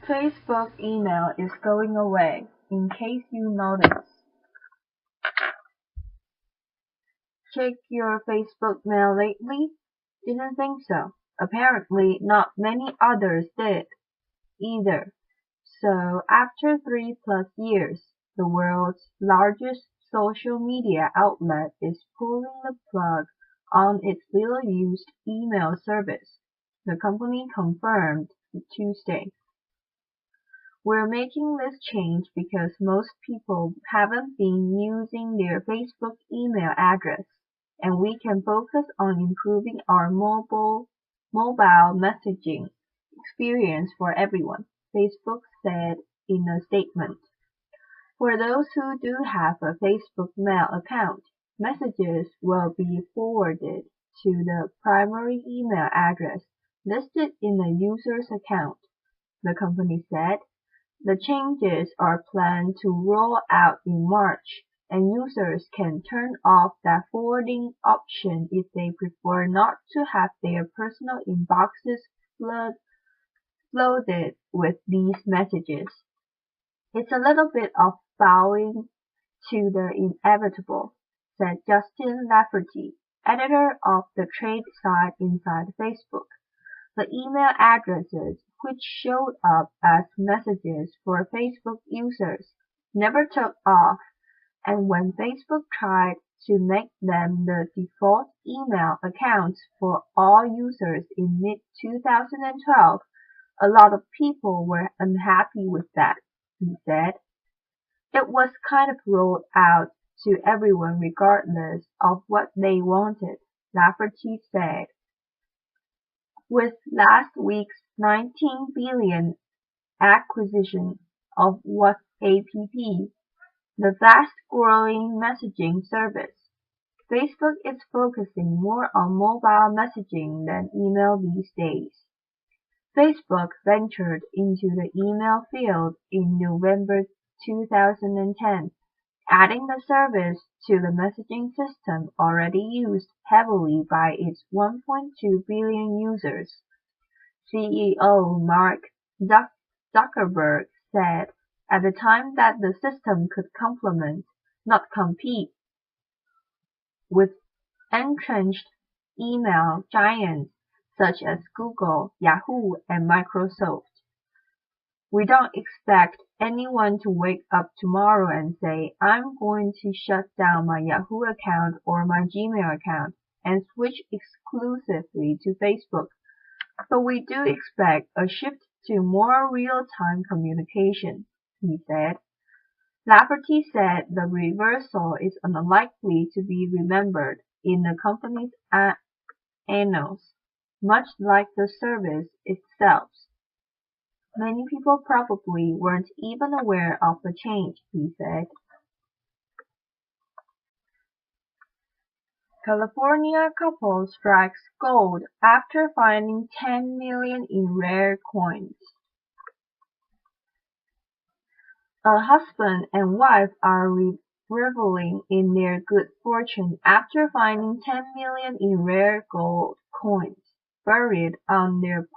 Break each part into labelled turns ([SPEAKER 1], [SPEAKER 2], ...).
[SPEAKER 1] Facebook email is going away, in case you notice. Check your Facebook mail lately? Didn't think so. Apparently not many others did either. So after 3+ years, the world's largest social media outlet is pulling the plug on its little-used email service, the company confirmed Tuesday. We're making this change because most people haven't been using their Facebook email address, and we can focus on improving our mobile messaging experience for everyone, Facebook said in a statement. For those who do have a Facebook mail account, messages will be forwarded to the primary email address listed in the user's account, the company said. The changes are planned to roll out in March, and users can turn off that forwarding option if they prefer not to have their personal inboxes flooded with these messages. It's a little bit of bowing to the inevitable, said Justin Lafferty, editor of the trade site Inside Facebook. The email addresses, which showed up as messages for Facebook users, never took off, and when Facebook tried to make them the default email accounts for all users in mid-2012, a lot of people were unhappy with that, he said. It was kind of rolled out to everyone regardless of what they wanted, Lafferty said. With last week's $19 billion acquisition of WhatsApp, the fast-growing messaging service, Facebook is focusing more on mobile messaging than email these days. Facebook ventured into the email field in November 2010, adding the service to the messaging system already used heavily by its 1.2 billion users. CEO Mark Zuckerberg said at the time that the system could complement, not compete, with entrenched email giants such as Google, Yahoo, and Microsoft. We don't expect anyone to wake up tomorrow and say, I'm going to shut down my Yahoo account or my Gmail account and switch exclusively to Facebook. But we do expect a shift to more real-time communication, he said. Lafferty said the reversal is unlikely to be remembered in the company's annals, much like the service itself. Many people probably weren't even aware of the change, he said. California couple strikes gold after finding 10 million in rare coins. A husband and wife are reveling in their good fortune after finding 10 million in rare gold coins buried on their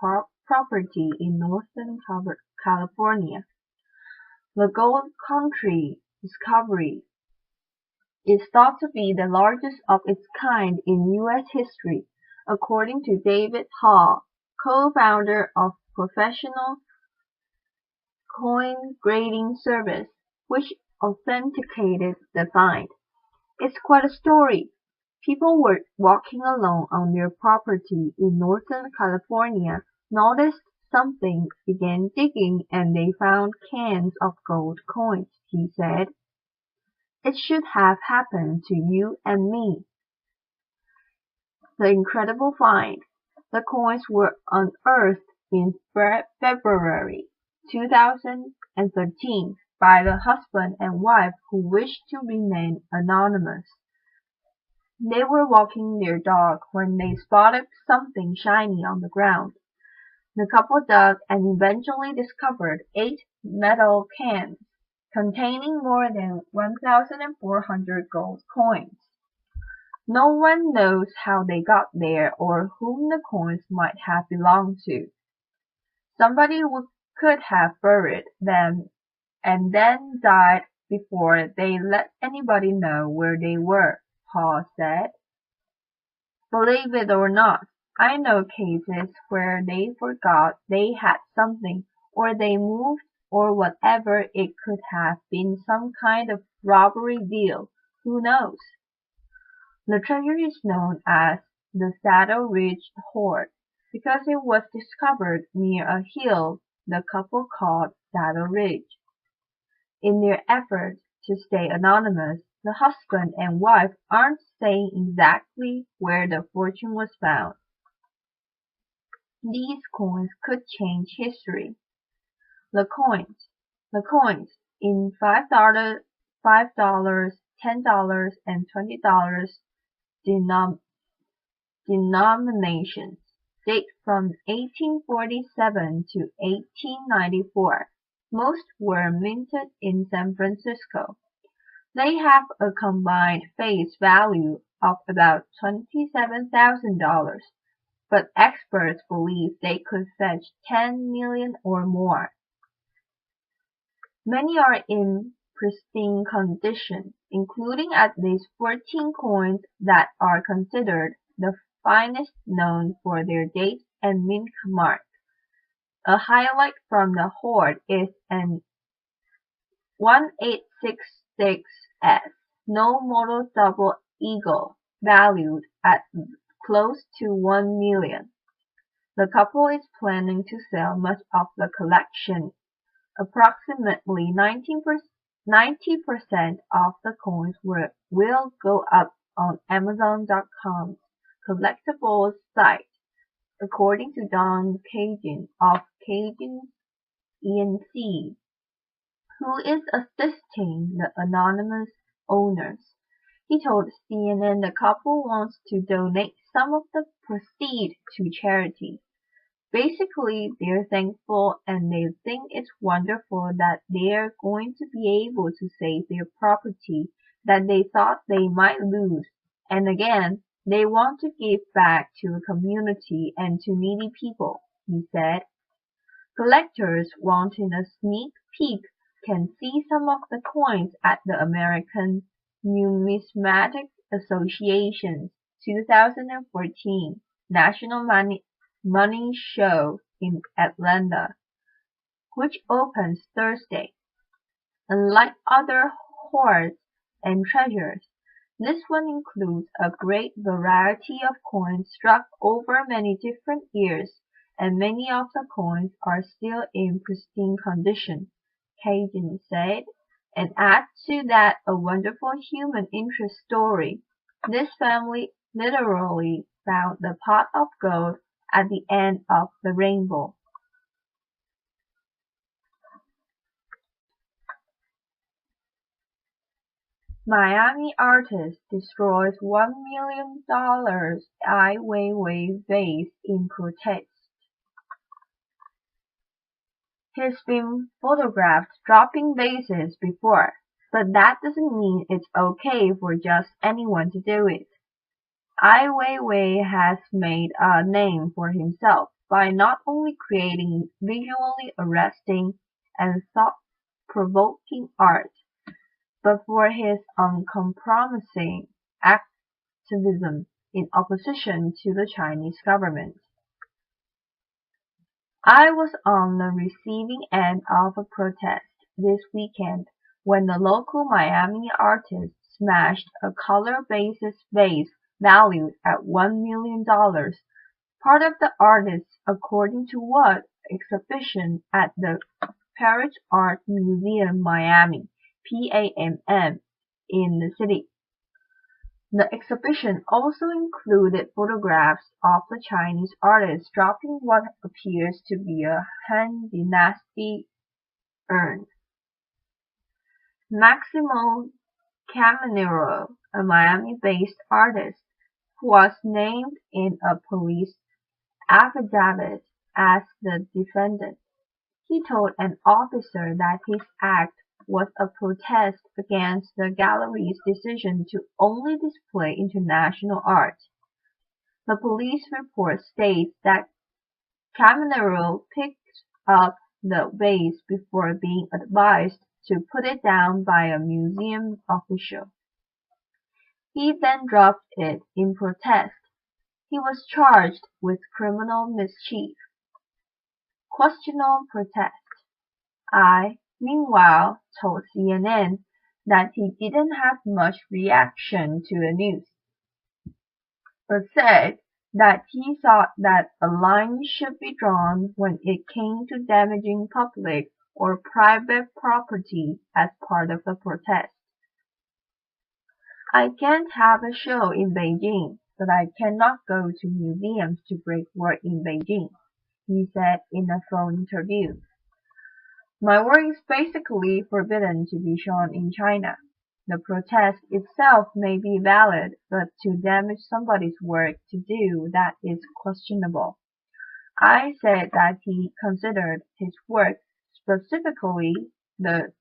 [SPEAKER 1] property in Northern California. The Gold Country discovery is thought to be the largest of its kind in U.S. history, according to David Hall, co-founder of professional coin grading service, which authenticated the find. It's quite a story. People were walking along on their property in Northern California, noticed something, began digging, and they found cans of gold coins, he said. It should have happened to you and me. The incredible find. The coins were unearthed in February 2013 by the husband and wife who wished to remain anonymous. They were walking their dog when they spotted something shiny on the ground. The couple dug and eventually discovered 8 metal cans containing more than 1,400 gold coins. No one knows how they got there or whom the coins might have belonged to. Somebody could have buried them and then died before they let anybody know where they were, Paul said. Believe it or not, I know cases where they forgot they had something, or they moved, or whatever. It could have been some kind of robbery deal. Who knows? The treasure is known as the Saddle Ridge hoard because it was discovered near a hill the couple called Saddle Ridge. In their effort to stay anonymous, the husband and wife aren't saying exactly where the fortune was found. These coins could change history. The coins in $5, $10, and $20 denominations date from 1847 to 1894. Most were minted in San Francisco. They have a combined face value of about $27,000, but experts believe they could fetch $10 million or more. Many are in pristine condition, including at least 14 coins that are considered the finest known for their date and mint mark. A highlight from the hoard is an 1866S snow model double eagle valued at close to $1 million. The couple is planning to sell much of the collection. Approximately 90% of the coins will go up on Amazon.com's collectibles site, according to Don Kagan of Kagan's ENC, who is assisting the anonymous owners. He told CNN the couple wants to donate some of the proceeds to charity. Basically, they're thankful and they think it's wonderful that they're going to be able to save their property that they thought they might lose. And again, they want to give back to the community and to needy people, he said. Collectors wanting a sneak peek can see some of the coins at the American Numismatic Association's 2014 National Money Show in Atlanta, which opens Thursday. Unlike other hoards and treasures, this one includes a great variety of coins struck over many different years, and many of the coins are still in pristine condition, Kagan said, and adds to that a wonderful human interest story. This family literally found the pot of gold at the end of the rainbow. Miami artist destroys $1 million Ai Weiwei vase in protest. He's been photographed dropping vases before, but that doesn't mean it's okay for just anyone to do it. Ai Weiwei has made a name for himself by not only creating visually arresting and thought-provoking art, but for his uncompromising activism in opposition to the Chinese government. I was on the receiving end of a protest this weekend when the local Miami artist smashed a color-basis vase valued at $1 million, part of the artist's according to what exhibition at the Parrish Art Museum Miami, PAMM, in the city. The exhibition also included photographs of the Chinese artist dropping what appears to be a Han Dynasty urn. Maximo Caminero, a Miami-based artist, was named in a police affidavit as the defendant. He told an officer that his act was a protest against the gallery's decision to only display international art. The police report states that Caminero picked up the vase before being advised to put it down by a museum official. He then dropped it in protest. He was charged with criminal mischief. Questionable protest. I, meanwhile, told CNN that he didn't have much reaction to the news, but said that he thought that a line should be drawn when it came to damaging public or private property as part of the protest. I can't have a show in Beijing, but I cannot go to museums to break work in Beijing, he said in a phone interview. My work is basically forbidden to be shown in China. The protest itself may be valid, but to damage somebody's work to do that is questionable. I said that he considered his work, specifically the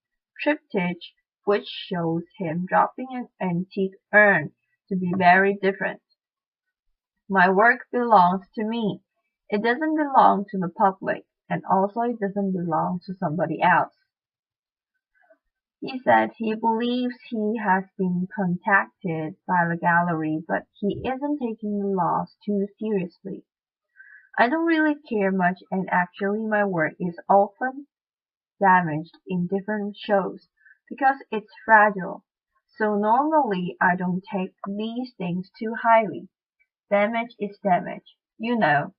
[SPEAKER 1] triptych which shows him dropping an antique urn, to be very different. My work belongs to me. It doesn't belong to the public, and also it doesn't belong to somebody else. He said he believes he has been contacted by the gallery, but he isn't taking the loss too seriously. I don't really care much, and actually my work is often damaged in different shows because it's fragile. So normally I don't take these things too highly. Damage is damage, you know.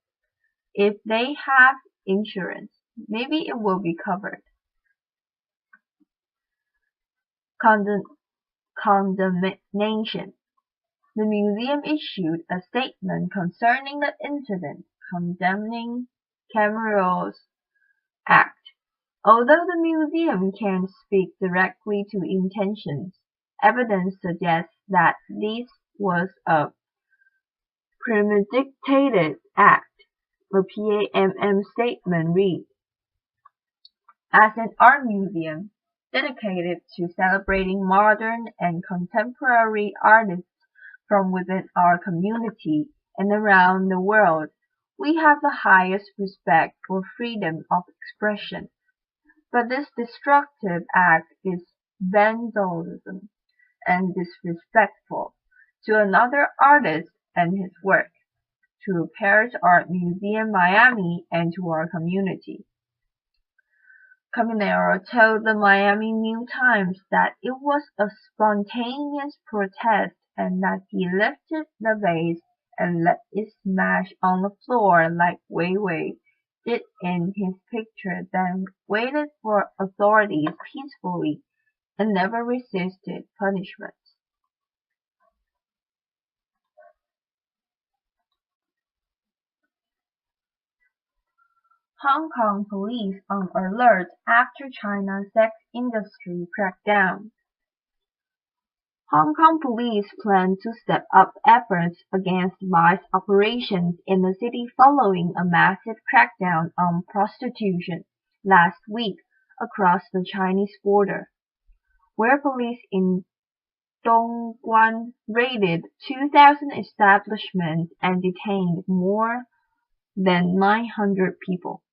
[SPEAKER 1] If they have insurance, maybe it will be covered. Condemnation. The museum issued a statement concerning the incident, condemning Cameron's act. Although the museum can't speak directly to intentions, evidence suggests that this was a premeditated act. The PAMM statement reads, as an art museum dedicated to celebrating modern and contemporary artists from within our community and around the world, we have the highest respect for freedom of expression. But this destructive act is vandalism and disrespectful to another artist and his work, to Paris Art Museum Miami, and to our community. Caminero told the Miami New Times that it was a spontaneous protest and that he lifted the vase and let it smash on the floor like Weiwei did in his picture, then waited for authorities peacefully and never resisted punishment. Hong Kong police on alert after China's sex industry crackdown. Hong Kong police plan to step up efforts against vice operations in the city following a massive crackdown on prostitution last week across the Chinese border, where police in Dongguan raided 2,000 establishments and detained more than 900 people.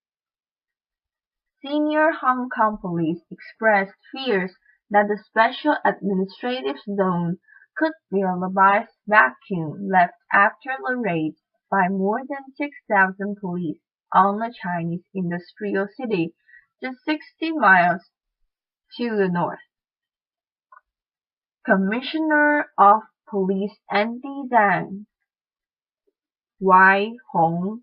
[SPEAKER 1] Senior Hong Kong police expressed fears that the Special Administrative Zone could fill the vice vacuum left after the raid by more than 6,000 police on the Chinese industrial city just 60 miles to the north. Commissioner of Police Andy Zhang Wai Hong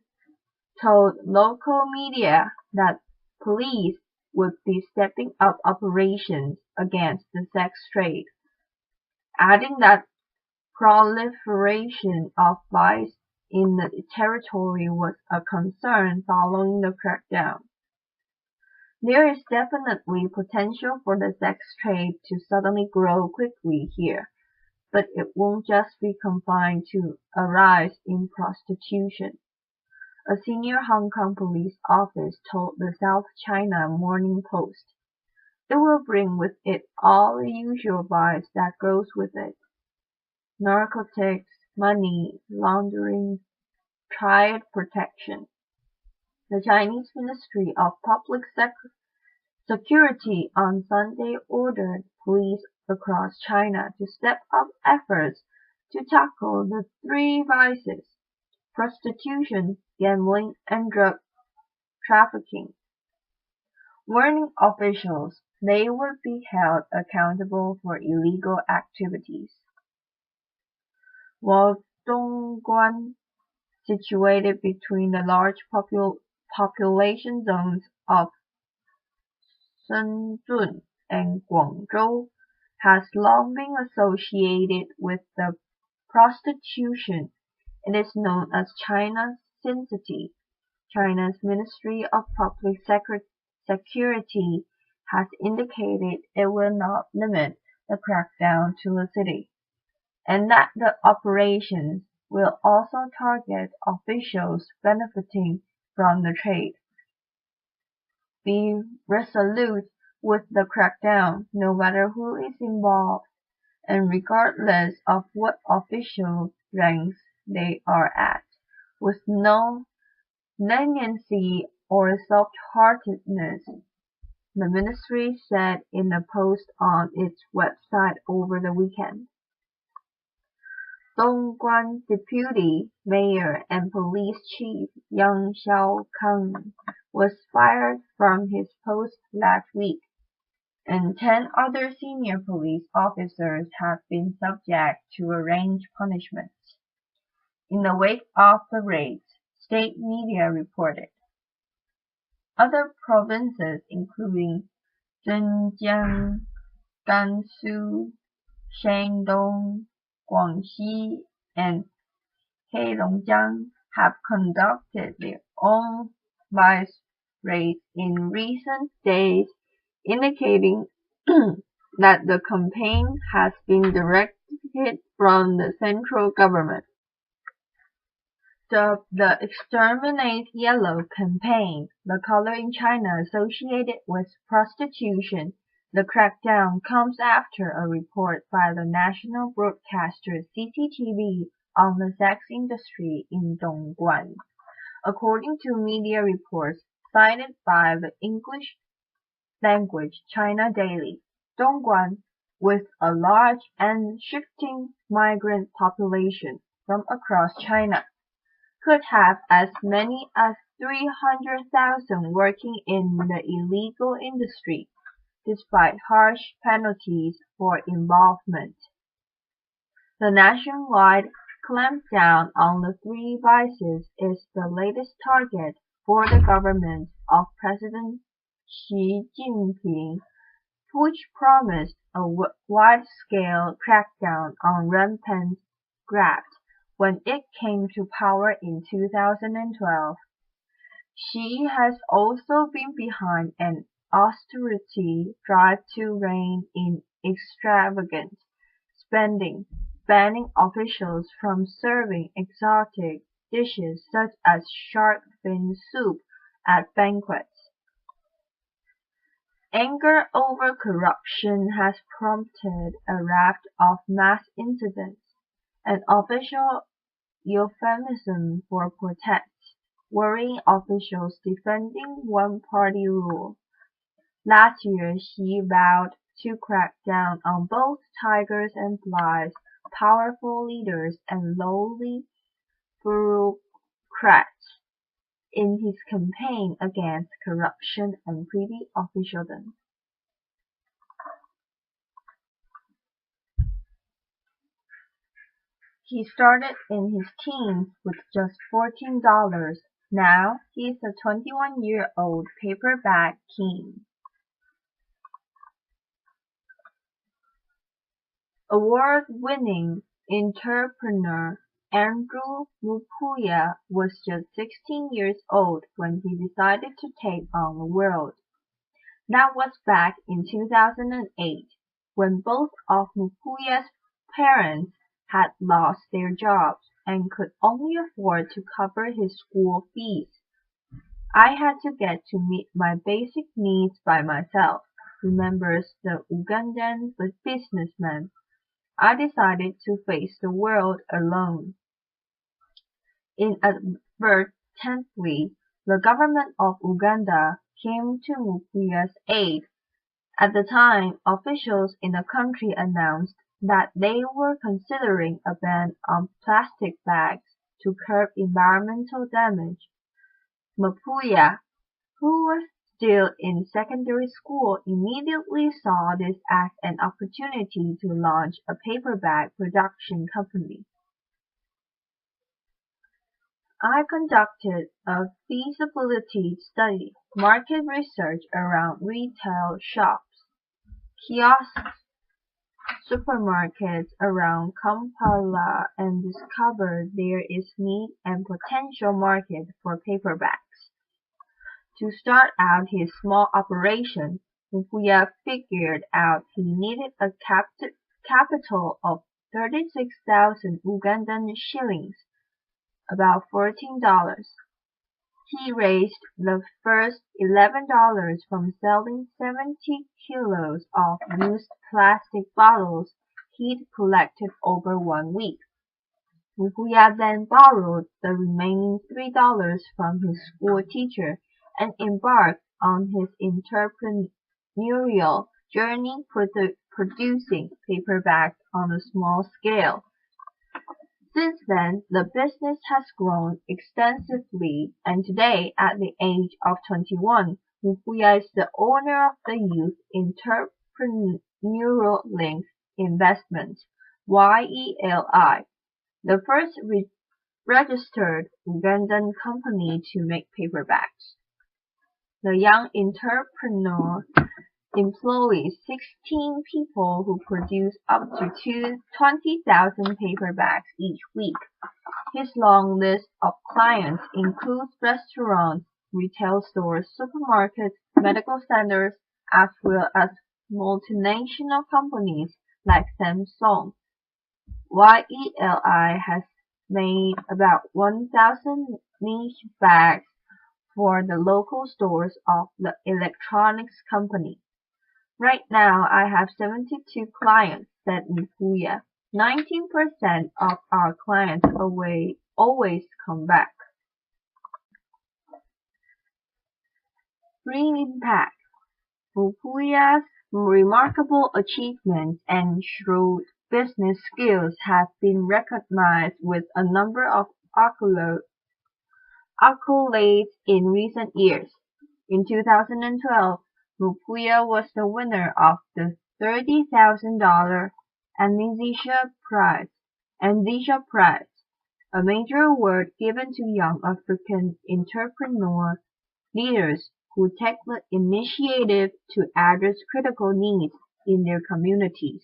[SPEAKER 1] told local media that police would be stepping up operations against the sex trade, adding that proliferation of vice in the territory was a concern following the crackdown. There is definitely potential for the sex trade to suddenly grow quickly here, but it won't just be confined to a rise in prostitution. A senior Hong Kong police officer told the South China Morning Post. It will bring with it all the usual vice that goes with it. Narcotics, money laundering, child protection. The Chinese Ministry of Public Security on Sunday ordered police across China to step up efforts to tackle the three vices: prostitution, gambling, and drug trafficking, warning officials they would be held accountable for illegal activities. While Dongguan, situated between the large population zones of Shenzhen and Guangzhou, has long been associated with the prostitution. It is known as China's Sin City. China's Ministry of Public Security has indicated it will not limit the crackdown to the city, and that the operations will also target officials benefiting from the trade. Be resolute with the crackdown, no matter who is involved, and regardless of what official ranks they are at, with no leniency or soft-heartedness, the ministry said in a post on its website over the weekend. Dongguan Deputy Mayor and Police Chief Yang Xiaokang was fired from his post last week, and 10 other senior police officers have been subject to a range punishments. In the wake of the raids, state media reported. Other provinces including Zhejiang, Gansu, Shandong, Guangxi, and Heilongjiang have conducted their own vice raids in recent days, indicating that the campaign has been directed from the central government. Dubbed the Exterminate Yellow campaign, the color in China associated with prostitution, the crackdown comes after a report by the national broadcaster CCTV on the sex industry in Dongguan. According to media reports cited by the English language China Daily, Dongguan, with a large and shifting migrant population from across China, could have as many as 300,000 working in the illegal industry, despite harsh penalties for involvement. The nationwide clampdown on the three vices is the latest target for the government of President Xi Jinping, which promised a wide-scale crackdown on rampant graft when it came to power in 2012. Xi has also been behind an austerity drive to rein in extravagant spending, banning officials from serving exotic dishes such as shark fin soup at banquets. Anger over corruption has prompted a raft of mass incidents, an official euphemism for protests, worrying officials defending one-party rule. Last year, Xi vowed to crack down on both tigers and flies, powerful leaders and lowly bureaucrats, in his campaign against corruption and petty officialdom. He started in his teens with just $14. Now he's a 21-year-old paperback king. Award-winning entrepreneur Andrew Mukuya was just 16 years old when he decided to take on the world. That was back in 2008, when both of Mukuya's parents had lost their jobs and could only afford to cover his school fees. I had to get to meet my basic needs by myself, remembers the Ugandan businessman. I decided to face the world alone. Inadvertently, the government of Uganda came to Mukuya's aid. At the time, officials in the country announced that they were considering a ban on plastic bags to curb environmental damage. Mukuya, who was still in secondary school, immediately saw this as an opportunity to launch a paper bag production company. I conducted a feasibility study, market research around retail shops, kiosks, supermarkets around Kampala and discovered there is need and potential market for paper bags. To start out his small operation, Mukuya figured out he needed a capital of 36,000 Ugandan shillings, about $14. He raised the first $11 from selling 70 kilos of used plastic bottles he'd collected over 1 week. Mukuya then borrowed the remaining $3 from his school teacher and embarked on his entrepreneurial journey producing paper bags on a small scale. Since then, the business has grown extensively, and today, at the age of 21, Mukuya is the owner of the Youth Entrepreneurial Link Investments (YELI), the first registered Ugandan company to make paper bags. The young entrepreneur employs 16 people who produce up to 20,000 paper bags each week. His long list of clients includes restaurants, retail stores, supermarkets, medical centers, as well as multinational companies like Samsung. YELI has made about 1,000 niche bags for the local stores of the electronics company. Right now, I have 72 clients, said Mukuya. 19% of our clients always come back. Green impact. Mukuya's remarkable achievements and shrewd business skills have been recognized with a number of accolades in recent years. In 2012, Mukuya was the winner of the $30,000 Amnesia Prize, a major award given to young African entrepreneur leaders who take the initiative to address critical needs in their communities.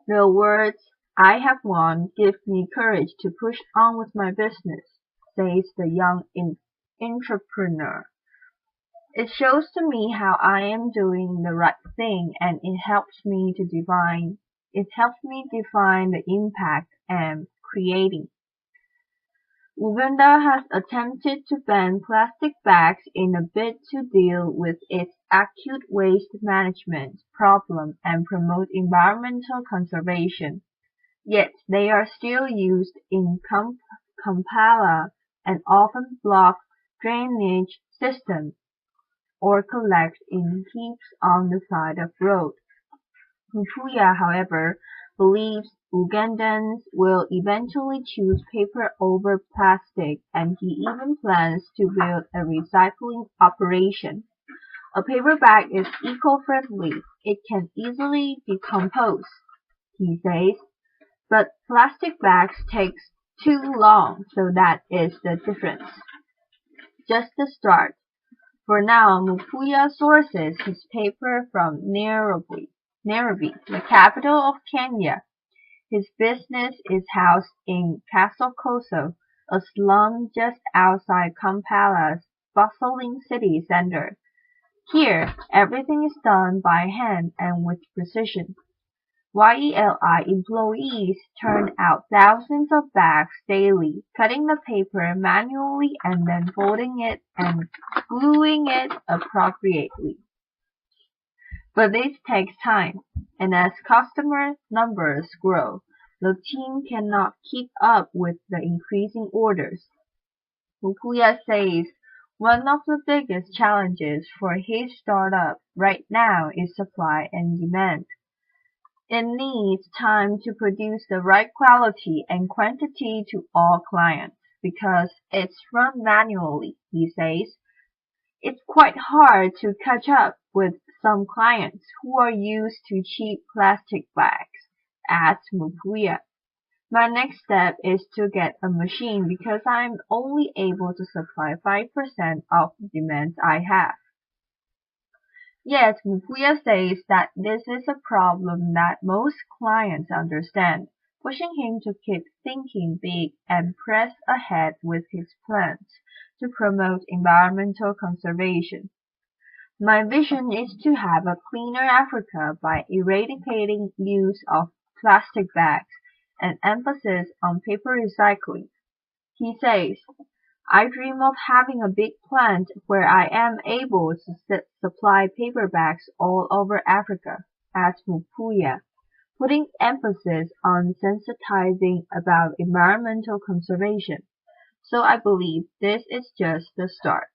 [SPEAKER 1] The awards I have won give me courage to push on with my business, says the young entrepreneur. It shows to me how I am doing the right thing, and it helps me define the impact I'm creating. Uganda has attempted to ban plastic bags in a bid to deal with its acute waste management problem and promote environmental conservation. Yet they are still used in Kampala and often block drainage systems or collect in heaps on the side of road. Mukuya, however, believes Ugandans will eventually choose paper over plastic, and he even plans to build a recycling operation. A paper bag is eco-friendly. It can easily decompose, he says, but plastic bags takes too long, so that is the difference. Just the start. For now, Mukuya sources his paper from Nairobi, the capital of Kenya. His business is housed in Kasokoso, a slum just outside Kampala's bustling city center. Here, everything is done by hand and with precision. YELI employees turn out thousands of bags daily, cutting the paper manually and then folding it and gluing it appropriately. But this takes time, and as customer numbers grow, the team cannot keep up with the increasing orders. Mukuya says one of the biggest challenges for his startup right now is supply and demand. It needs time to produce the right quality and quantity to all clients because it's run manually, he says. It's quite hard to catch up with some clients who are used to cheap plastic bags, adds Mukuya. My next step is to get a machine because I'm only able to supply 5% of the demands I have. Yet Mukuya says that this is a problem that most clients understand, pushing him to keep thinking big and press ahead with his plans to promote environmental conservation. My vision is to have a cleaner Africa by eradicating use of plastic bags and emphasis on paper recycling. He says, I dream of having a big plant where I am able to supply paper bags all over Africa, adds Mukuya, putting emphasis on sensitizing about environmental conservation. So I believe this is just the start.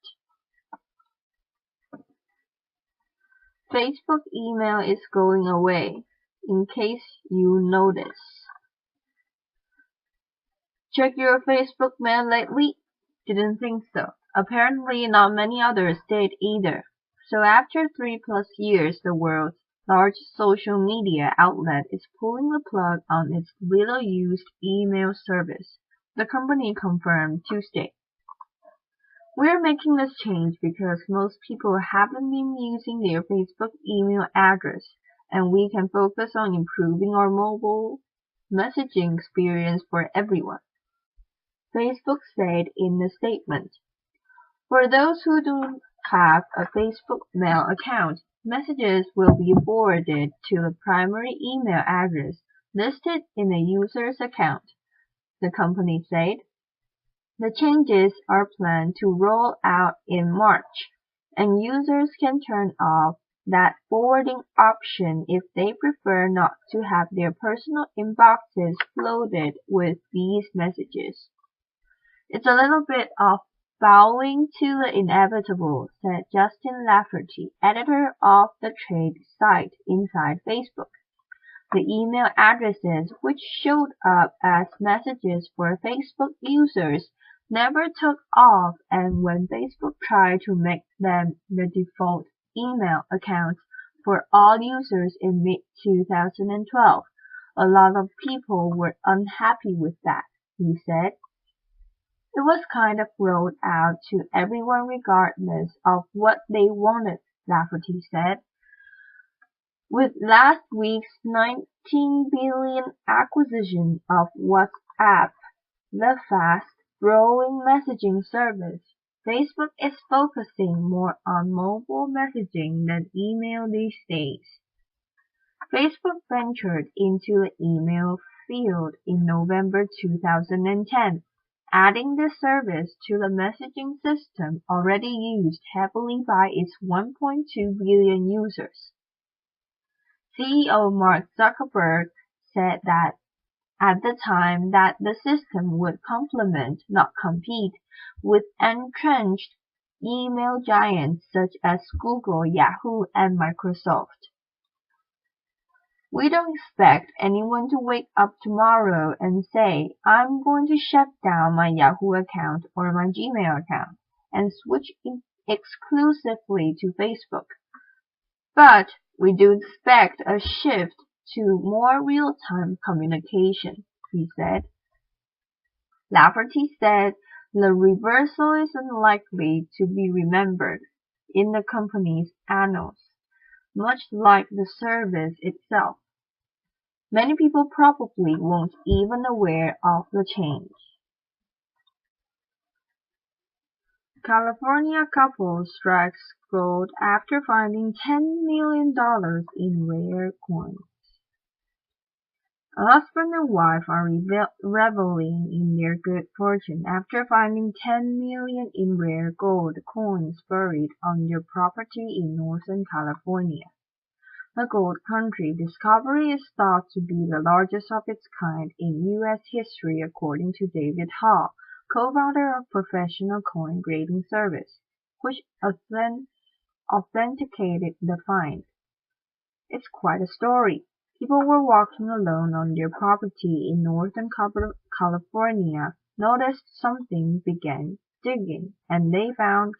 [SPEAKER 1] Facebook email is going away, in case you notice. Check your Facebook mail lately? Didn't think so. Apparently not many others did either. So after 3+ years, the world's largest social media outlet is pulling the plug on its little-used email service, the company confirmed Tuesday. We're making this change because most people haven't been using their Facebook email address, and we can focus on improving our mobile messaging experience for everyone, Facebook said in a statement. For those who don't have a Facebook mail account, messages will be forwarded to the primary email address listed in the user's account, the company said. The changes are planned to roll out in March, and users can turn off that forwarding option if they prefer not to have their personal inboxes flooded with these messages. It's a little bit of bowing to the inevitable, said Justin Lafferty, editor of the trade site Inside Facebook. The email addresses, which showed up as messages for Facebook users, never took off, and when Facebook tried to make them the default email accounts for all users in mid-2012, a lot of people were unhappy with that, he said. It was kind of rolled out to everyone regardless of what they wanted, Lafferty said. With last week's $19 billion acquisition of WhatsApp, the fast-growing messaging service, Facebook is focusing more on mobile messaging than email these days. Facebook ventured into the email field in November 2010, adding the service to the messaging system already used heavily by its 1.2 billion users. CEO Mark Zuckerberg said that at the time that the system would complement, not compete, with entrenched email giants such as Google, Yahoo, and Microsoft. We don't expect anyone to wake up tomorrow and say, I'm going to shut down my Yahoo account or my Gmail account and switch exclusively to Facebook. But we do expect a shift to more real-time communication, he said. Lafferty said the reversal is unlikely to be remembered in the company's annals, much like the service itself. Many people probably won't even aware of the change. California couple strikes gold after finding $10 million in rare coins. A husband and wife are reveling in their good fortune after finding $10 million in rare gold coins buried on their property in Northern California. The Gold Country discovery is thought to be the largest of its kind in U.S. history according to David Hall, co-founder of Professional Coin Grading Service, which authenticated the find. It's quite a story. People were walking alone on their property in Northern California, noticed something, began digging, and they found